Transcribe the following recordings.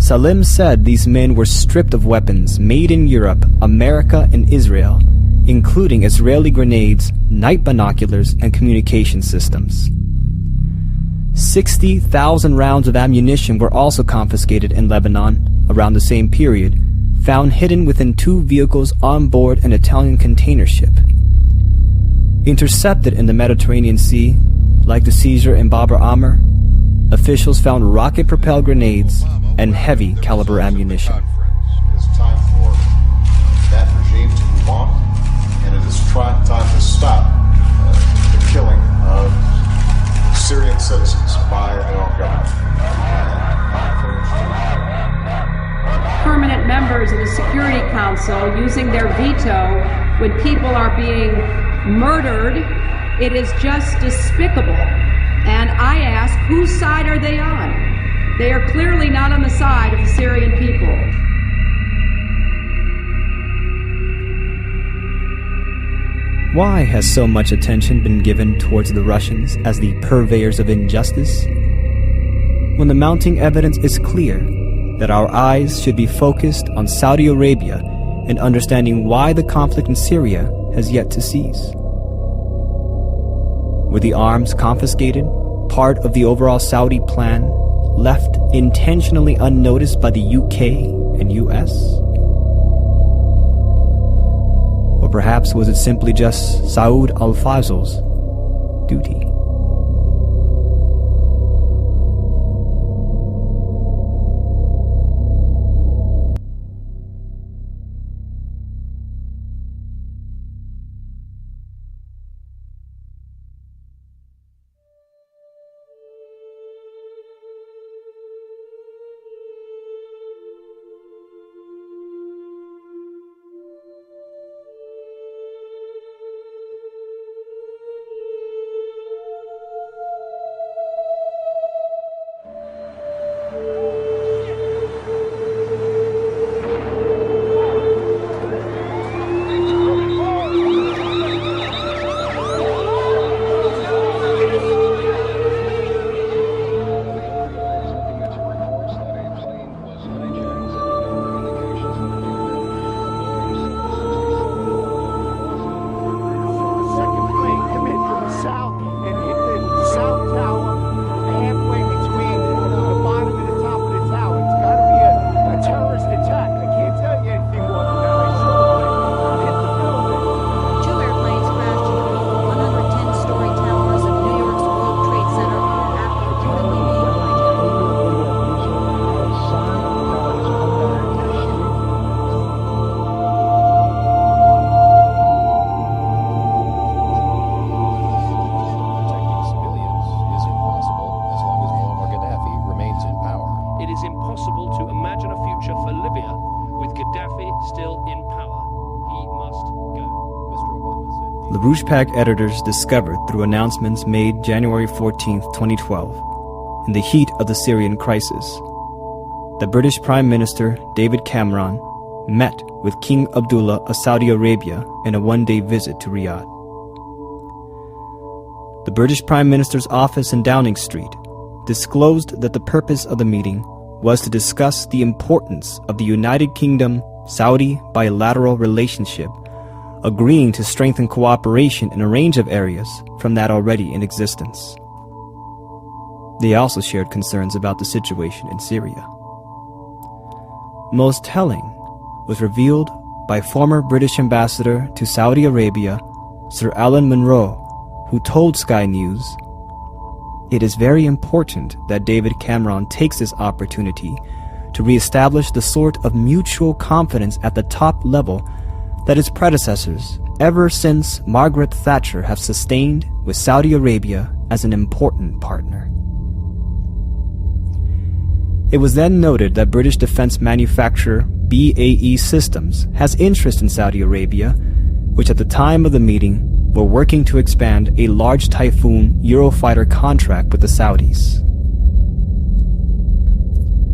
Salim said these men were stripped of weapons made in Europe, America, and Israel, including Israeli grenades, night binoculars, and communication systems. 60,000 rounds of ammunition were also confiscated in Lebanon around the same period, found hidden within 2 vehicles on board an Italian container ship. Intercepted in the Mediterranean Sea, like the seizure in Bab el-Amr, officials found rocket-propelled grenades and heavy-caliber ammunition. It's time for that regime to move on, and it is time to stop the killing of Syrian citizens by their own government. Permanent members of the Security Council using their veto when people are being murdered, it is just despicable. And I ask, whose side are they on? They are clearly not on the side of the Syrian people. Why has so much attention been given towards the Russians as the purveyors of injustice, when the mounting evidence is clear that our eyes should be focused on Saudi Arabia and understanding why the conflict in Syria has yet to cease? Were the arms confiscated part of the overall Saudi plan, left intentionally unnoticed by the UK and US? Or perhaps was it simply just Saud al-Fazl's duty? The Rouge-Pack editors discovered through announcements made January 14, 2012, in the heat of the Syrian crisis, that British Prime Minister David Cameron met with King Abdullah of Saudi Arabia in a one-day visit to Riyadh. The British Prime Minister's office in Downing Street disclosed that the purpose of the meeting was to discuss the importance of the United Kingdom-Saudi bilateral relationship, agreeing to strengthen cooperation in a range of areas from that already in existence. They also shared concerns about the situation in Syria. Most telling was revealed by former British ambassador to Saudi Arabia, Sir Alan Munro, who told Sky News, "It is very important that David Cameron takes this opportunity to re-establish the sort of mutual confidence at the top level that his predecessors, ever since Margaret Thatcher, have sustained with Saudi Arabia as an important partner." It was then noted that British defense manufacturer BAE Systems has interest in Saudi Arabia, which at the time of the meeting were working to expand a large Typhoon Eurofighter contract with the Saudis.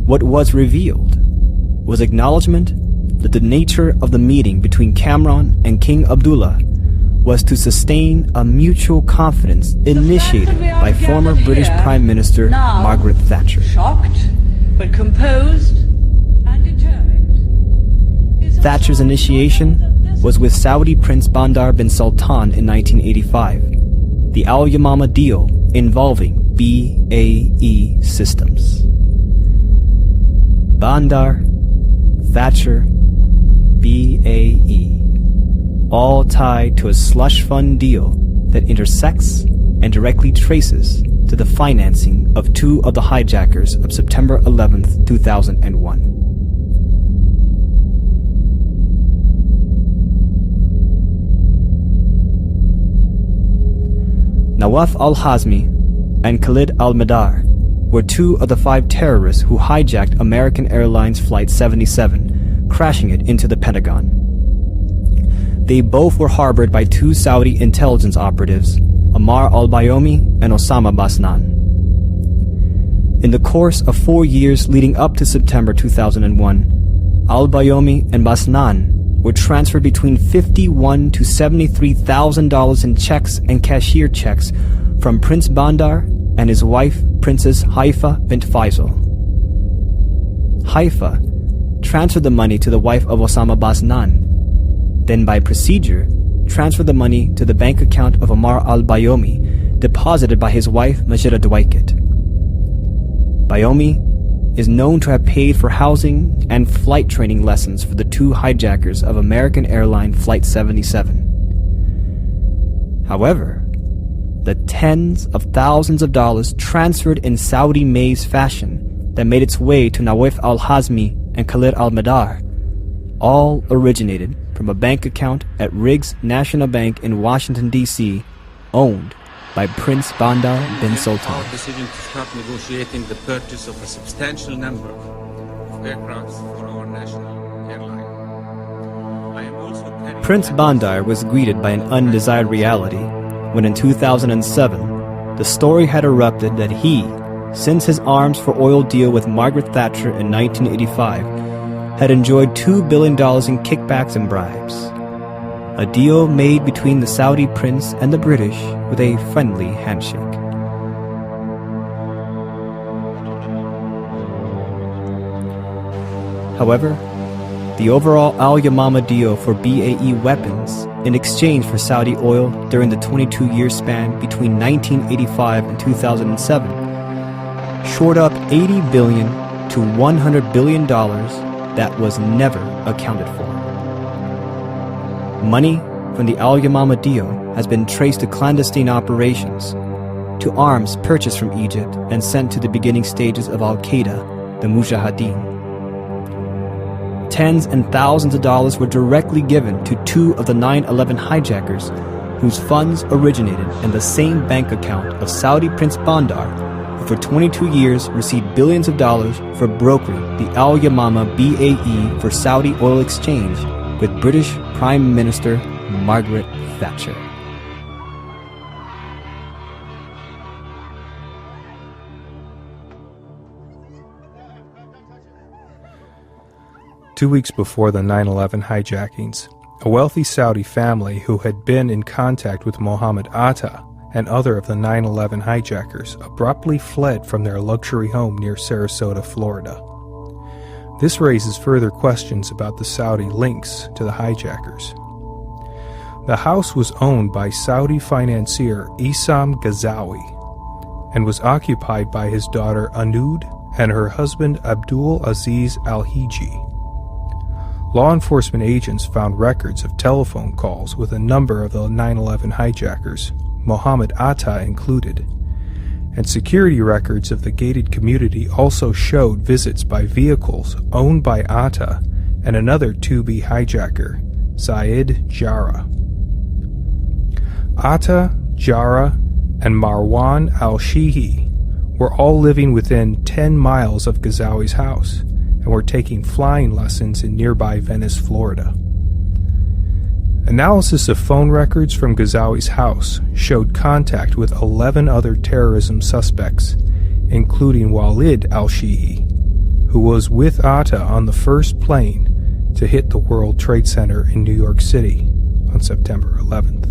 What was revealed was acknowledgement that the nature of the meeting between Cameron and King Abdullah was to sustain a mutual confidence initiated by former British Prime Minister Margaret Thatcher. Shocked, but composed Thatcher's initiation was with Saudi Prince Bandar bin Sultan in 1985, the Al Yamama deal involving BAE Systems. Bandar, Thatcher, BAE, all tied to a slush fund deal that intersects and directly traces to the financing of two of the hijackers of September 11th, 2001. Nawaf al-Hazmi and Khalid al-Madar were two of the 5 terrorists who hijacked American Airlines Flight 77, crashing it into the Pentagon. They both were harbored by 2 Saudi intelligence operatives, Ammar al-Bayoumi and Osama Basnan. In the course of 4 years leading up to September 2001, al-Bayoumi and Basnan were transferred between $51,000 to $73,000 in checks and cashier checks from Prince Bandar and his wife, Princess Haifa bint Faisal. Haifa transferred the money to the wife of Osama Basnan, then by procedure, transferred the money to the bank account of Ammar al-Bayoumi, deposited by his wife, Majida Dwight. Bayoumi is known to have paid for housing and flight training lessons for the 2 hijackers of American Airlines Flight 77. However, the tens of thousands of dollars transferred in Saudi maze fashion that made its way to Nawaf al-Hazmi and Khalid al-Madar all originated from a bank account at Riggs National Bank in Washington, D.C., owned by Prince Bandar bin Sultan. Our decision to start negotiating the purchase of a substantial number of aircraft for our national airline. I am also Prince Bandar was greeted by an undesired reality when in 2007, the story had erupted that he, since his arms for oil deal with Margaret Thatcher in 1985, had enjoyed $2 billion in kickbacks and bribes. A deal made between the Saudi prince and the British with a friendly handshake. However, the overall Al Yamama deal for BAE weapons in exchange for Saudi oil during the 22-year span between 1985 and 2007 shored up $80 billion to $100 billion that was never accounted for. Money from the Al Yamama deal has been traced to clandestine operations, to arms purchased from Egypt and sent to the beginning stages of Al-Qaeda, the Mujahideen. Tens and thousands of dollars were directly given to 2 of the 9/11 hijackers, whose funds originated in the same bank account of Saudi Prince Bandar, who for 22 years received billions of dollars for brokering the Al Yamama BAE for Saudi oil exchange with British Prime Minister Margaret Thatcher. Two weeks before the 9/11 hijackings, a wealthy Saudi family who had been in contact with Mohammed Atta and other of the 9/11 hijackers abruptly fled from their luxury home near Sarasota, Florida. This raises further questions about the Saudi links to the hijackers. The house was owned by Saudi financier Issam Ghazawi and was occupied by his daughter Anud and her husband Abdul Aziz Al-Hiji. Law enforcement agents found records of telephone calls with a number of the 9/11 hijackers, Mohammed Atta included, and security records of the gated community also showed visits by vehicles owned by Atta and another 2B hijacker, Zayed Jarrah. Atta, Jarrah, and Marwan al-Shihi were all living within 10 miles of Ghazawi's house and were taking flying lessons in nearby Venice, Florida. Analysis of phone records from Ghazawi's house showed contact with 11 other terrorism suspects, including Walid al-Shihi, who was with Atta on the first plane to hit the World Trade Center in New York City on September 11th.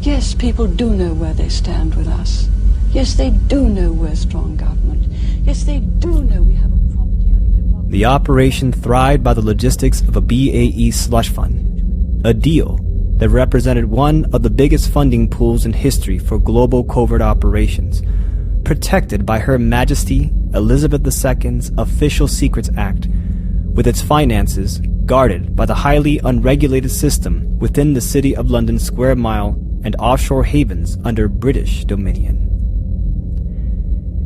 Yes, people do know where they stand with us. Yes, they do know we're strong government. Yes, they do know we have a property. The operation thrived by the logistics of a BAE slush fund, a deal that represented one of the biggest funding pools in history for global covert operations, protected by Her Majesty Elizabeth II's Official Secrets Act, with its finances guarded by the highly unregulated system within the City of London Square Mile and offshore havens under British dominion.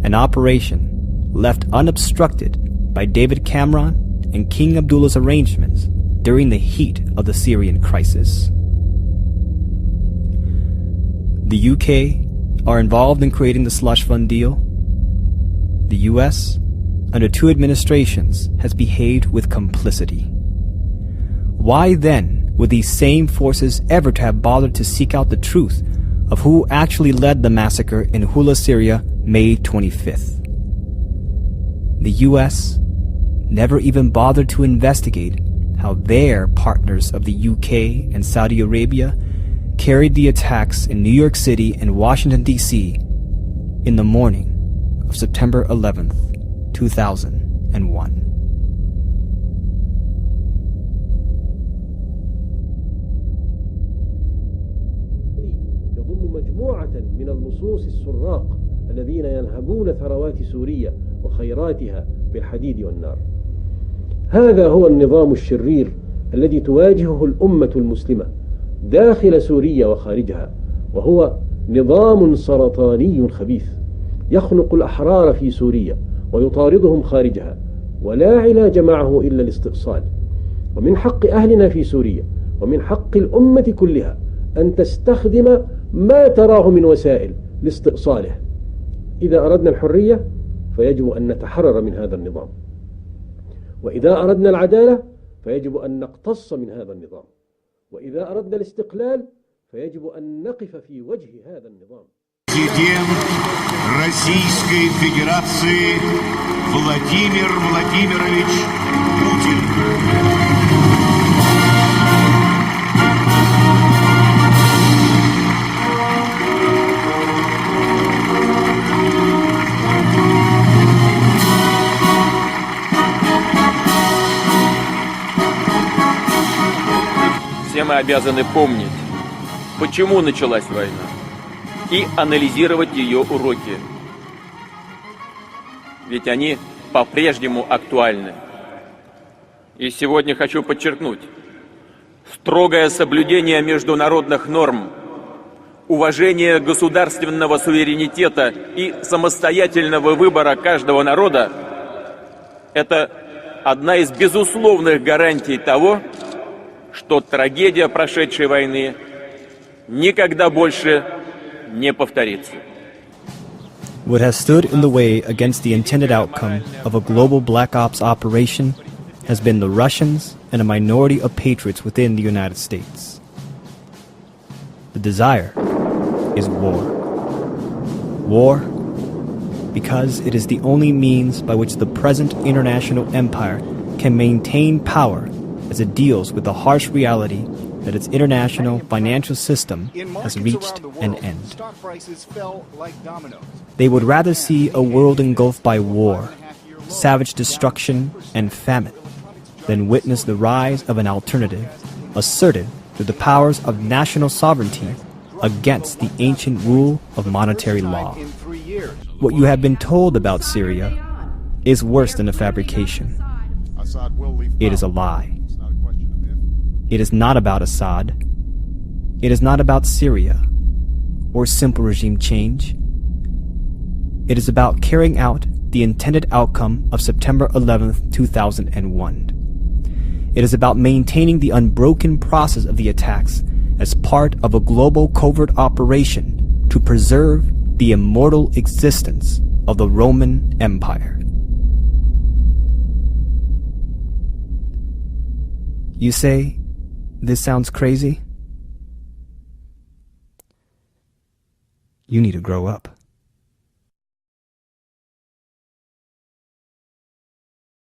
An operation left unobstructed by David Cameron and King Abdullah's arrangements during the heat of the Syrian crisis. The UK are involved in creating the slush fund deal. The US, under two administrations, has behaved with complicity. Why then would these same forces ever to have bothered to seek out the truth of who actually led the massacre in Hula, Syria, May 25th? The US never even bothered to investigate how their partners of the UK and Saudi Arabia carried the attacks in New York City and Washington, D.C. in the morning of September 11th, 2001. يضم مجموعة من اللصوص السراق الذين ينهبون ثروات سوريا وخيراتها بالحديد والنار. هذا هو النظام الشرير الذي تواجهه الأمة المسلمة داخل سوريا وخارجها، وهو نظام سرطاني خبيث يخنق الأحرار في سوريا ويطاردهم خارجها، ولا علاج معه إلا الاستئصال. ومن حق أهلنا في سوريا ومن حق الأمة كلها أن تستخدم ما تراه من وسائل لاستئصاله. إذا أردنا الحرية فيجب أن نتحرر من هذا النظام، وإذا أردنا العدالة فيجب أن نقتص من هذا النظام، وإذا أردنا الاستقلال فيجب أن نقف في وجه هذا النظام. Президент Российской Федерации Владимир Владимирович Путин. Все мы обязаны помнить, почему началась война, и анализировать ее уроки. Ведь они по-прежнему актуальны. И сегодня хочу подчеркнуть: строгое соблюдение международных норм, уважение государственного суверенитета и самостоятельного выбора каждого народа – это одна из безусловных гарантий того, что трагедия прошедшей войны никогда больше не повторится. What has stood in the way against the intended outcome of a global Black Ops operation has been the Russians and a minority of patriots within the United States. The desire is war. War because it is the only means by which the present international empire can maintain power as it deals with the harsh reality that its international financial system has reached an end. They would rather see a world engulfed by war, savage destruction, and famine than witness the rise of an alternative asserted through the powers of national sovereignty against the ancient rule of monetary law. What you have been told about Syria is worse than a fabrication. It is a lie. It is not about Assad. It is not about Syria or simple regime change. It is about carrying out the intended outcome of September 11th, 2001. It is about maintaining the unbroken process of the attacks as part of a global covert operation to preserve the immortal existence of the Roman Empire. You say, this sounds crazy? You need to grow up.